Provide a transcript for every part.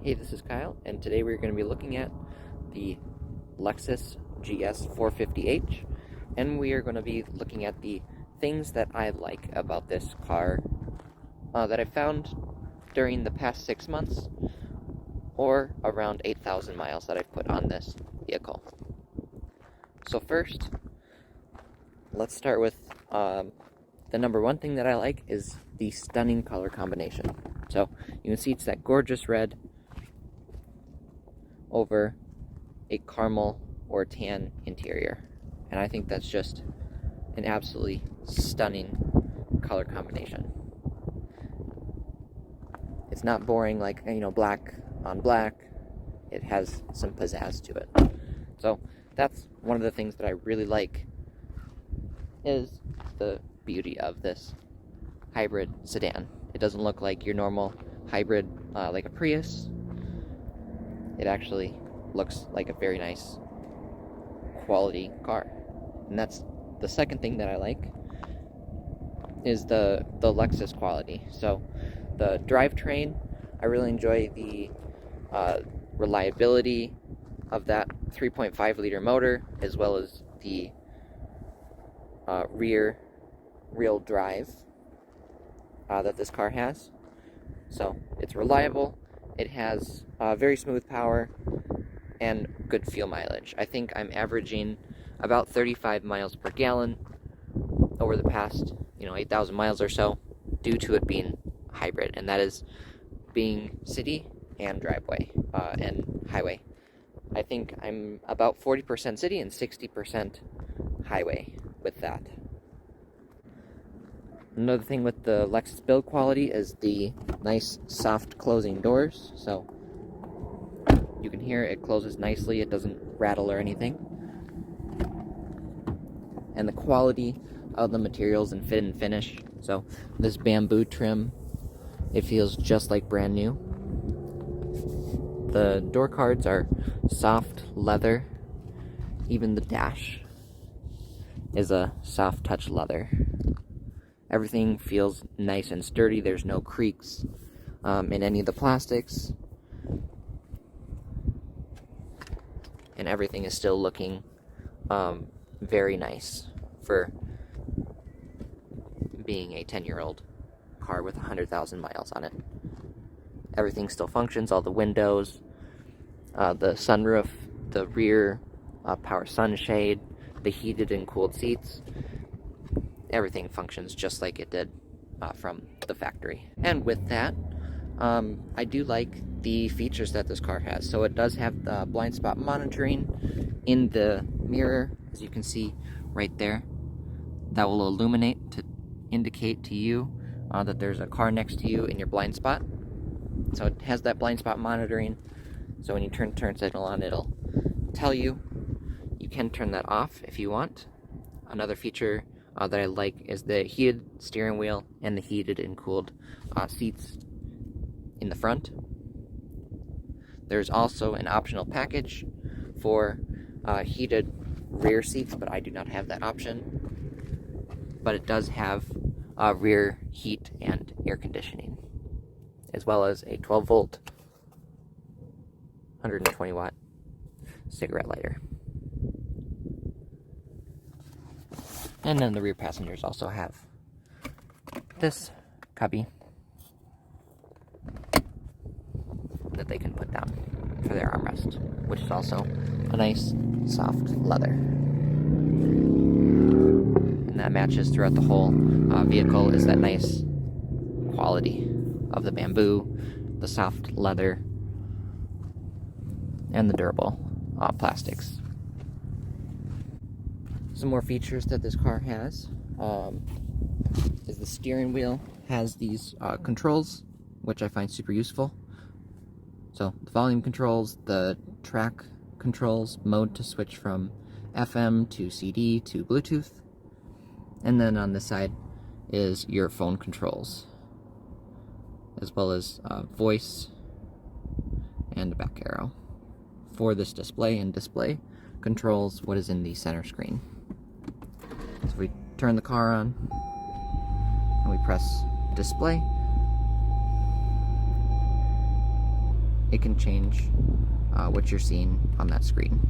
Hey, this is Kyle, and today we're going to be looking at the Lexus GS450h, and we are going to be looking at the things that I like about this car that I found during the past 6 months, or around 8,000 miles that I've put on this vehicle. So first, let's start with the number one thing that I like is the stunning color combination. So you can see it's that gorgeous red over a caramel or tan interior, and I think that's just an absolutely stunning color combination. It's not boring like, black on black. It has some pizzazz to it. So that's one of the things that I really like, is the beauty of this hybrid sedan. It doesn't look like your normal hybrid like a Prius. It actually looks like a very nice quality car. And that's the second thing that I like, is the Lexus quality. So the drivetrain, I really enjoy the reliability of that 3.5 liter motor, as well as the rear-wheel drive that this car has. So it's reliable. It has very smooth power and good fuel mileage. I think I'm averaging about 35 miles per gallon over the past 8,000 miles or so, due to it being hybrid, and that is being city and driveway and highway. I think I'm about 40% city and 60% highway with that. Another thing with the Lexus build quality is the nice soft closing doors. So you can hear it closes nicely, it doesn't rattle or anything. And the quality of the materials and fit and finish. So this bamboo trim, it feels just like brand new. The door cards are soft leather. Even the dash is a soft touch leather. Everything feels nice and sturdy. There's no creaks in any of the plastics. And everything is still looking very nice for being a 10-year-old car with 100,000 miles on it. Everything still functions, all the windows, the sunroof, the rear power sunshade, the heated and cooled seats. Everything functions just like it did from the factory. And with that, I do like the features that this car has. So it does have the blind spot monitoring in the mirror, as you can see right there. That will illuminate to indicate to you that there's a car next to you in your blind spot. So it has that blind spot monitoring. So when you turn turn signal on, it'll tell you. You can turn that off if you want. Another feature that I like is the heated steering wheel and the heated and cooled seats in the front. There's also an optional package for heated rear seats, but I do not have that option. But it does have rear heat and air conditioning, as well as a 12-volt, 120-watt cigarette lighter. And then the rear passengers also have this cubby that they can put down for their armrest, which is also a nice soft leather. And that matches throughout the whole vehicle, is that nice quality of the bamboo, the soft leather, and the durable plastics. Some more features that this car has is the steering wheel has these controls, which I find super useful. So the volume controls, the track controls, mode to switch from FM to CD to Bluetooth, and then on this side is your phone controls, as well as voice and a back arrow for this display, and display controls what is in the center screen. So if we turn the car on and we press display, it can change what you're seeing on that screen.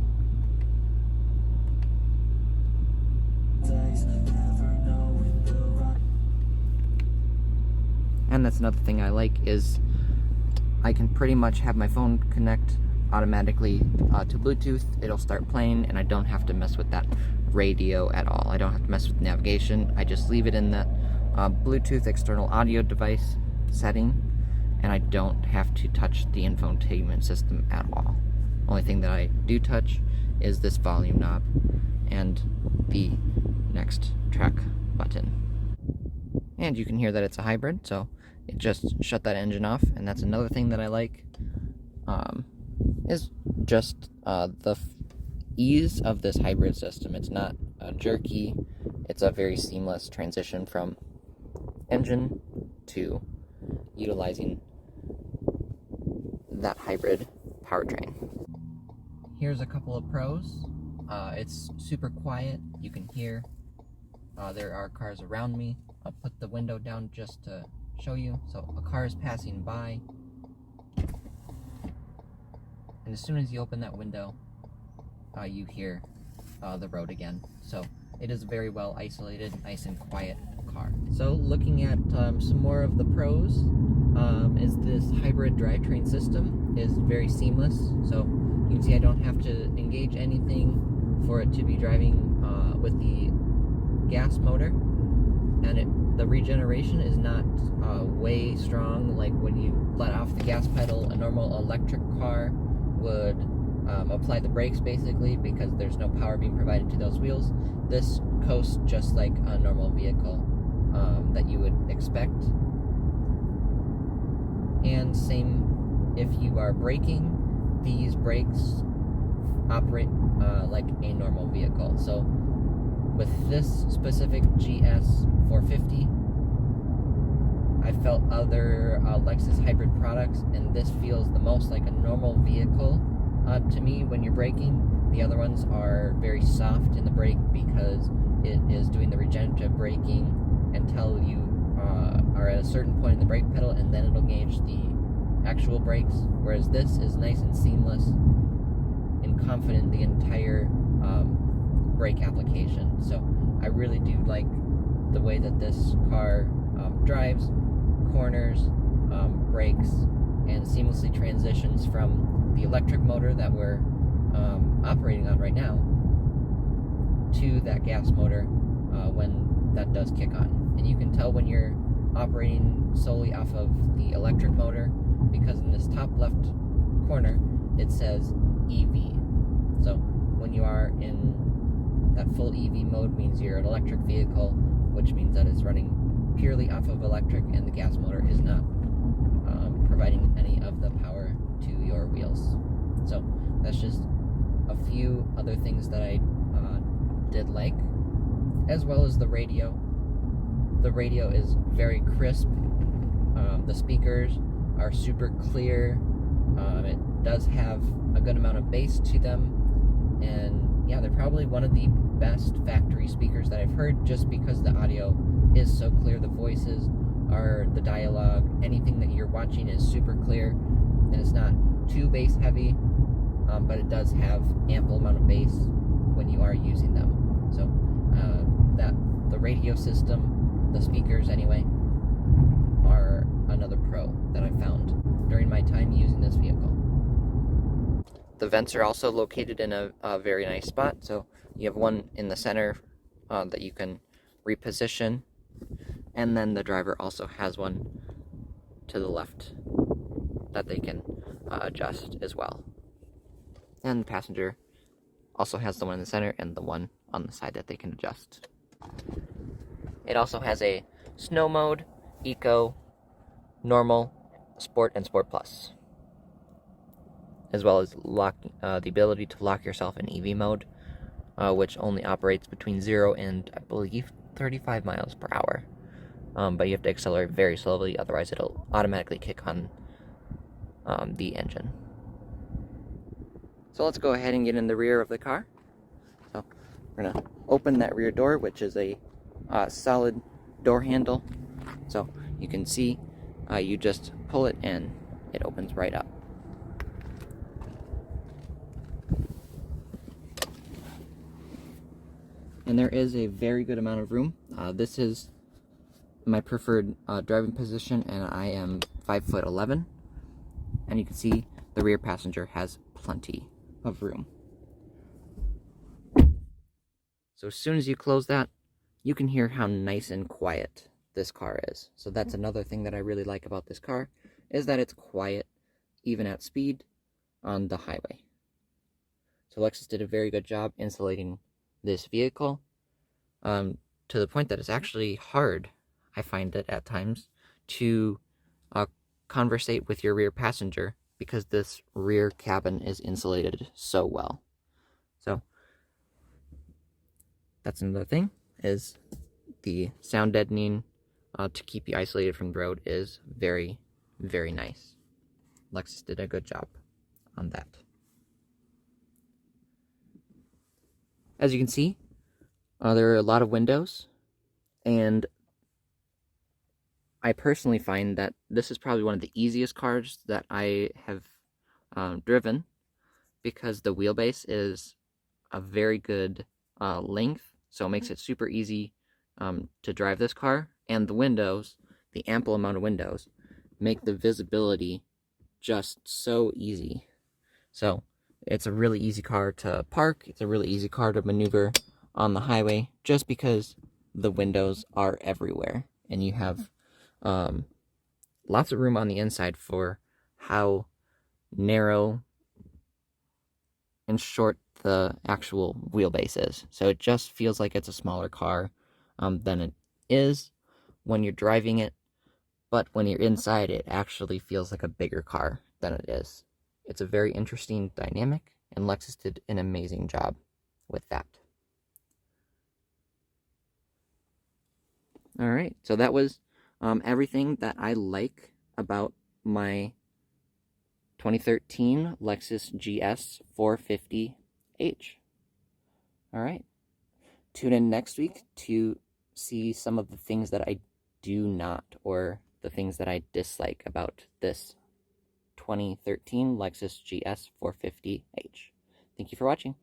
And that's another thing I like, is I can pretty much have my phone connect automatically to Bluetooth. It'll start playing, and I don't have to mess with that radio at all. I don't have to mess with navigation. I just leave it in that Bluetooth external audio device setting, and I don't have to touch the infotainment system at all. Only thing that I do touch is this volume knob and the next track button. And you can hear that it's a hybrid, so it just shut that engine off. And that's another thing that I like, is just the ease of this hybrid system. It's not jerky. It's a very seamless transition from engine to utilizing that hybrid powertrain. Here's a couple of pros. It's super quiet. You can hear there are cars around me. I'll put the window down just to show you. So a car is passing by, and as soon as you open that window, you hear the road again. So it is a very well isolated, nice and quiet car. So looking at some more of the pros, is this hybrid drivetrain system is very seamless. So you can see I don't have to engage anything for it to be driving with the gas motor, and the regeneration is not way strong like when you let off the gas pedal. A normal electric car would apply the brakes basically, because there's no power being provided to those wheels. This coasts just like a normal vehicle that you would expect. And same if you are braking, these brakes operate like a normal vehicle. So with this specific GS450, I felt other Lexus hybrid products, and this feels the most like a normal vehicle to me when you're braking. The other ones are very soft in the brake because it is doing the regenerative braking until you are at a certain point in the brake pedal, and then it'll engage the actual brakes, whereas this is nice and seamless and confident the entire brake application. So I really do like the way that this car drives, corners, brakes, and seamlessly transitions from the electric motor that we're operating on right now to that gas motor when that does kick on. And you can tell when you're operating solely off of the electric motor, because in this top left corner it says EV. So when you are in that full EV mode, means you're an electric vehicle, which means that it's running purely off of electric, and the gas motor is not providing any of the power to your wheels. So that's just a few other things that I did like, as well as the radio. The radio is very crisp. The speakers are super clear. It does have a good amount of bass to them, and yeah, they're probably one of the best factory speakers that I've heard, just because the audio is so clear. The voices are, the dialogue, anything that you're watching is super clear, and it's not too bass heavy, but it does have ample amount of bass when you are using them. So that the radio system, the speakers anyway, are another pro that I found during my time using this vehicle. The vents are also located in a very nice spot. So you have one in the center that you can reposition, and then the driver also has one to the left that they can adjust as well. And the passenger also has the one in the center and the one on the side that they can adjust. It also has a snow mode, eco, normal, sport, and sport plus, as well as the ability to lock yourself in EV mode, which only operates between 0 and, I believe, 35 miles per hour. But you have to accelerate very slowly, otherwise it'll automatically kick on the engine. So let's go ahead and get in the rear of the car. So we're going to open that rear door, which is a solid door handle. So you can see you just pull it and it opens right up. and there is a very good amount of room. This is my preferred driving position, and I am 5'11", and you can see the rear passenger has plenty of room. So as soon as you close that, you can hear how nice and quiet this car is. So that's another thing that I really like about this car, is that it's quiet even at speed on the highway. So Lexus did a very good job insulating this vehicle, to the point that it's actually hard, I find it at times, to conversate with your rear passenger because this rear cabin is insulated so well. So that's another thing, is the sound deadening to keep you isolated from the road is very, very nice. Lexus did a good job on that. As you can see, there are a lot of windows, and I personally find that this is probably one of the easiest cars that I have driven, because the wheelbase is a very good length, so it makes it super easy to drive this car, and the windows, the ample amount of windows, make the visibility just so easy. So it's a really easy car to park, it's a really easy car to maneuver on the highway, just because the windows are everywhere, and you have lots of room on the inside for how narrow and short the actual wheelbase is. So it just feels like it's a smaller car than it is when you're driving it, but when you're inside, it actually feels like a bigger car than it is. It's a very interesting dynamic, and Lexus did an amazing job with that. All right, so that was everything that I like about my 2013 Lexus GS450h. All right, tune in next week to see some of the things that I do not, or the things that I dislike about this 2013 Lexus GS450h. Thank you for watching.